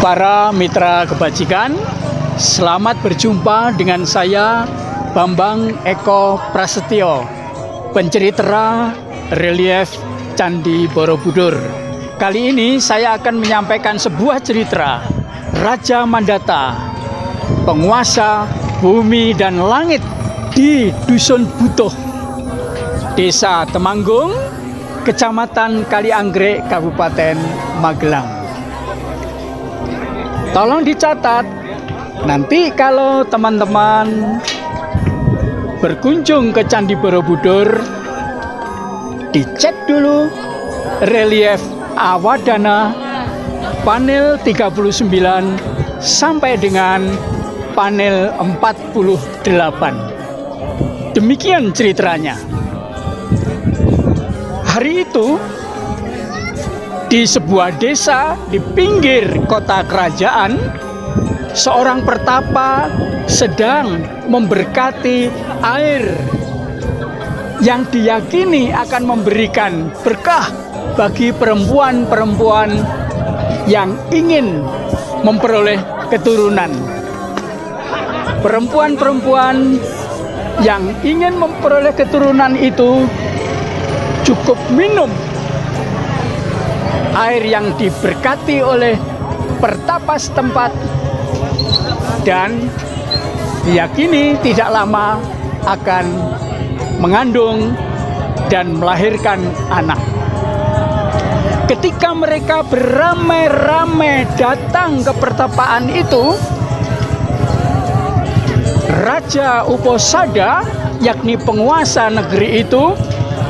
Para mitra kebajikan, selamat berjumpa dengan saya Bambang Eko Prasetyo, pencerita relief Candi Borobudur. Kali ini saya akan menyampaikan sebuah cerita Raja Mandata, penguasa bumi dan langit di Dusun Butuh, Desa Temanggung, Kecamatan Kalianggrek, Kabupaten Magelang. Tolong dicatat, nanti kalau teman-teman berkunjung ke Candi Borobudur, dicek dulu relief Awadana panel 39 sampai dengan panel 48. Demikian ceritanya. Hari itu di sebuah desa di pinggir kota kerajaan, seorang pertapa sedang memberkati air yang diyakini akan memberikan berkah bagi perempuan-perempuan yang ingin memperoleh keturunan. Perempuan-perempuan yang ingin memperoleh keturunan itu cukup minum air yang diberkati oleh pertapa setempat dan diyakini tidak lama akan mengandung dan melahirkan anak. Ketika mereka beramai-ramai datang ke pertapaan itu, Raja Uposada, yakni penguasa negeri itu,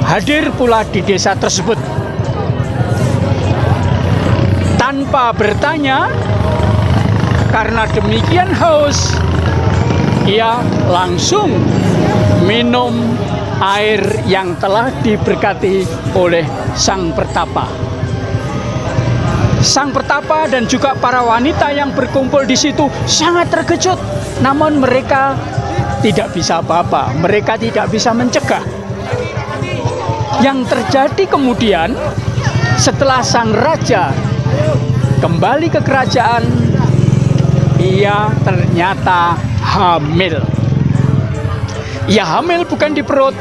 hadir pula di desa tersebut. Tanpa bertanya, karena demikian haus, ia langsung minum air yang telah diberkati oleh sang pertapa. Sang pertapa dan juga para wanita yang berkumpul di situ sangat terkejut, namun mereka tidak bisa apa-apa, mereka tidak bisa mencegah. Yang terjadi kemudian, setelah sang raja kembali ke kerajaan, ia ternyata hamil. Ia hamil bukan di perut,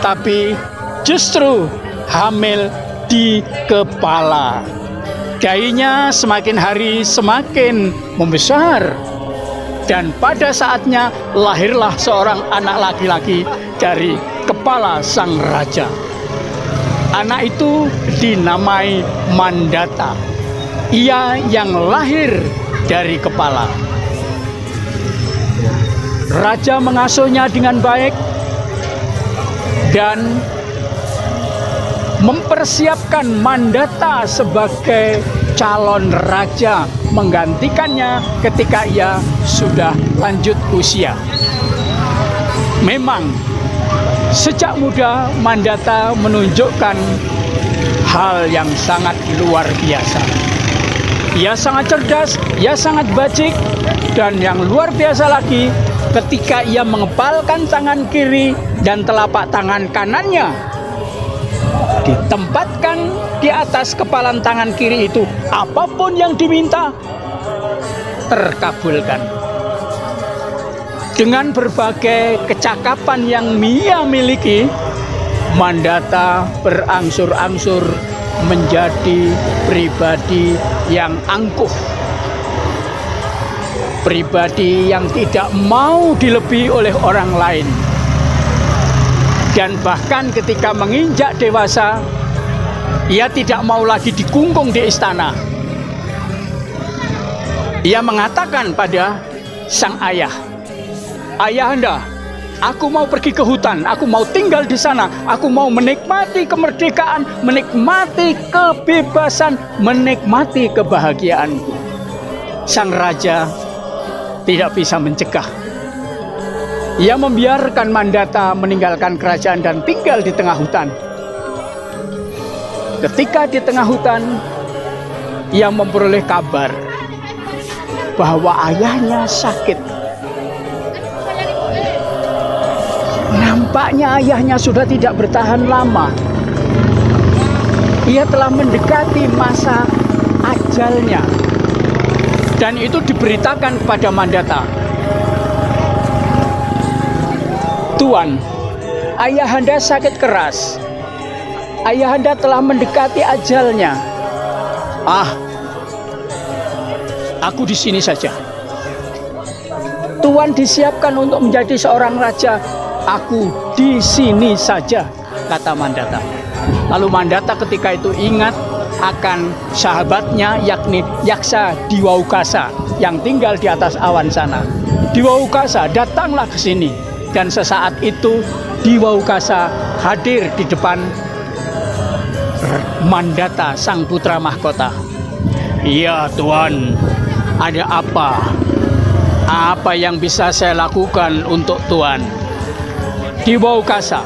tapi justru hamil di kepala. Dahinya semakin hari semakin membesar, dan pada saatnya lahirlah seorang anak laki-laki dari kepala sang raja. Anak itu dinamai Mandata. Ia yang lahir dari kepala. Raja mengasuhnya dengan baik dan mempersiapkan Mandata sebagai calon raja menggantikannya ketika ia sudah lanjut usia. Memang sejak muda Mandata menunjukkan hal yang sangat luar biasa. Ia sangat cerdas, ia sangat bajik, dan yang luar biasa lagi, ketika ia mengepalkan tangan kiri dan telapak tangan kanannya ditempatkan di atas kepalan tangan kiri itu, apapun yang diminta terkabulkan. Dengan berbagai kecakapan yang ia miliki, Mandata berangsur-angsur menjadi pribadi yang angkuh, pribadi yang tidak mau dilebihi oleh orang lain. Dan bahkan ketika menginjak dewasa, ia tidak mau lagi dikungkung di istana. Ia mengatakan pada sang ayah, "Ayahanda, aku mau pergi ke hutan, aku mau tinggal di sana, aku mau menikmati kemerdekaan, menikmati kebebasan, menikmati kebahagiaanku." Sang raja tidak bisa mencegah. Ia membiarkan Mandata meninggalkan kerajaan dan tinggal di tengah hutan. Ketika di tengah hutan, ia memperoleh kabar bahwa ayahnya sakit. Nampaknya ayahnya sudah tidak bertahan lama. Ia telah mendekati masa ajalnya. Dan itu diberitakan kepada Mandata. Tuan, ayahanda sakit keras. Ayahanda telah mendekati ajalnya. Aku di sini saja. Tuan disiapkan untuk menjadi seorang raja. Aku di sini saja, kata Mandata. Lalu Mandata ketika itu ingat akan sahabatnya, yakni Yaksa Diwaukasa yang tinggal di atas awan sana. Diwaukasa datanglah ke sini, dan sesaat itu Diwaukasa hadir di depan Mandata, sang putra mahkota. Iya, Tuan. Ada apa? Apa yang bisa saya lakukan untuk Tuan? Diwaukasa.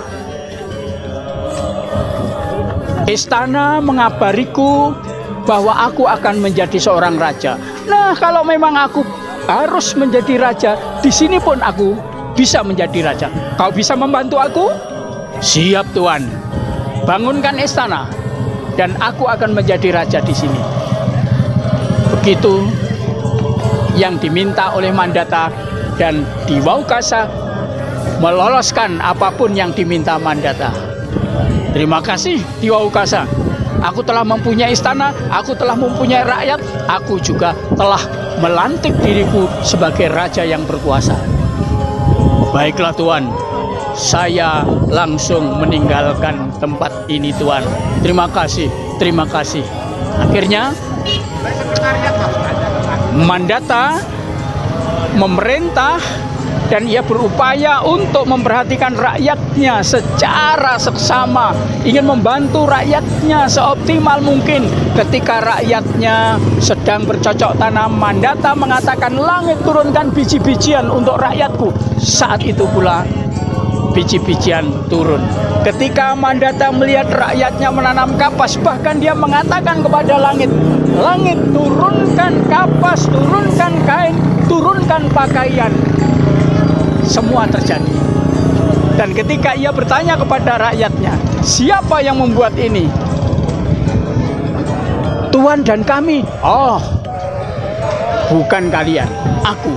Istana mengabariku bahwa aku akan menjadi seorang raja. Nah, kalau memang aku harus menjadi raja, di sini pun aku bisa menjadi raja. Kau bisa membantu aku? Siap, Tuan. Bangunkan istana, dan aku akan menjadi raja di sini. Begitu yang diminta oleh Mandata, dan Diwaukasa meloloskan apapun yang diminta Mandata. Terima kasih, Diwaukasa. Aku telah mempunyai istana, aku telah mempunyai rakyat, aku juga telah melantik diriku sebagai raja yang berkuasa. Baiklah, Tuan. Saya langsung meninggalkan tempat ini, Tuan. Terima kasih, terima kasih. Akhirnya Mandata memerintah, dan ia berupaya untuk memperhatikan rakyatnya secara seksama, ingin membantu rakyatnya seoptimal mungkin. Ketika rakyatnya sedang bercocok tanam, Mandata mengatakan, langit turunkan biji-bijian untuk rakyatku. Saat itu pula biji-bijian turun. Ketika Mandata melihat rakyatnya menanam kapas, bahkan dia mengatakan kepada langit, langit turunkan kapas, turunkan kain, turunkan pakaian. Semua terjadi. Dan ketika ia bertanya kepada rakyatnya, siapa yang membuat ini? Tuan dan kami. Oh, bukan kalian, aku.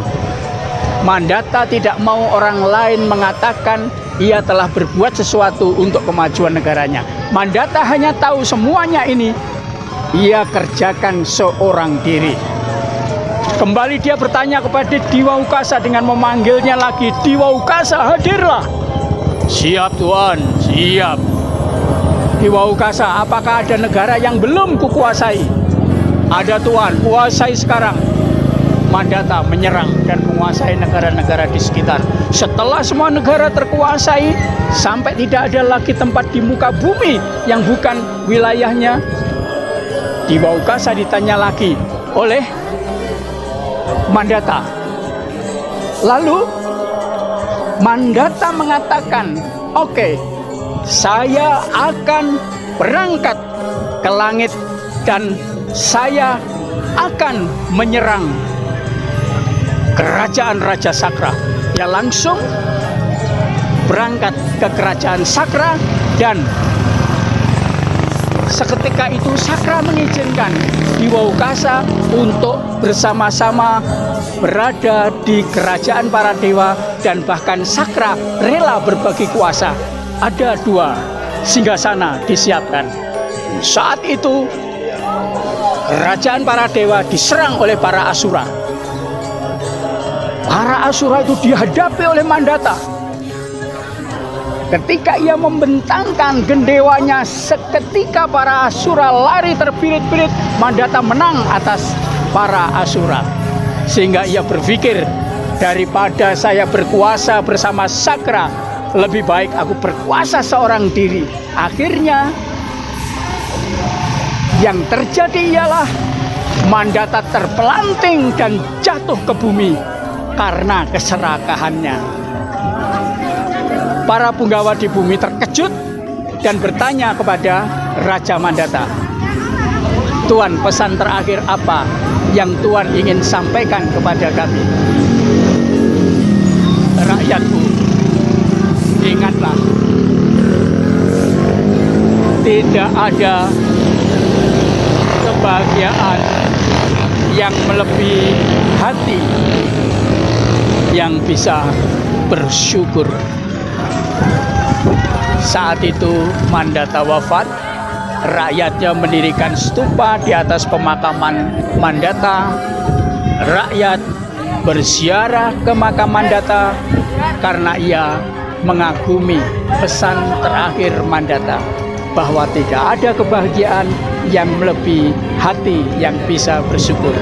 Mandata tidak mau orang lain mengatakan ia telah berbuat sesuatu untuk kemajuan negaranya. Mandata hanya tahu semuanya ini ia kerjakan seorang diri. Kembali dia bertanya kepada Diwaukasa dengan memanggilnya lagi. Diwaukasa, hadirlah. Siap, Tuan, siap. Diwaukasa, apakah ada negara yang belum kukuasai? Ada, Tuan, kuasai sekarang. Mandata menyerang dan menguasai negara-negara di sekitar. Setelah semua negara terkuasai, sampai tidak ada lagi tempat di muka bumi yang bukan wilayahnya, Diwaukasa ditanya lagi oleh Mandata. Lalu Mandata mengatakan, oke, saya akan berangkat ke langit dan saya akan menyerang kerajaan Raja Sakra. Dia langsung berangkat ke kerajaan Sakra, dan seketika itu Sakra mengizinkan Diwaukasa untuk bersama-sama berada di kerajaan para dewa, dan bahkan Sakra rela berbagi kuasa. Ada 2 singgasana disiapkan. Saat itu kerajaan para dewa diserang oleh para Asura. Para Asura itu dihadapi oleh Mandata. Ketika ia membentangkan gendewanya, seketika para Asura lari terbirit-birit. Mandata menang atas para Asura. Sehingga ia berpikir, daripada saya berkuasa bersama Sakra, lebih baik aku berkuasa seorang diri. Akhirnya yang terjadi ialah Mandata terpelanting dan jatuh ke bumi karena keserakahannya. Para punggawa di bumi terkejut dan bertanya kepada Raja Mandata, Tuan, pesan terakhir apa yang Tuan ingin sampaikan kepada kami? Rakyatku, ingatlah tidak ada kebahagiaan yang melebihi hati yang bisa bersyukur. Saat itu Mandata wafat, rakyatnya mendirikan stupa di atas pemakaman Mandata. Rakyat berziarah ke makam Mandata karena ia mengagumi pesan terakhir Mandata bahwa tidak ada kebahagiaan yang melebihi hati yang bisa bersyukur.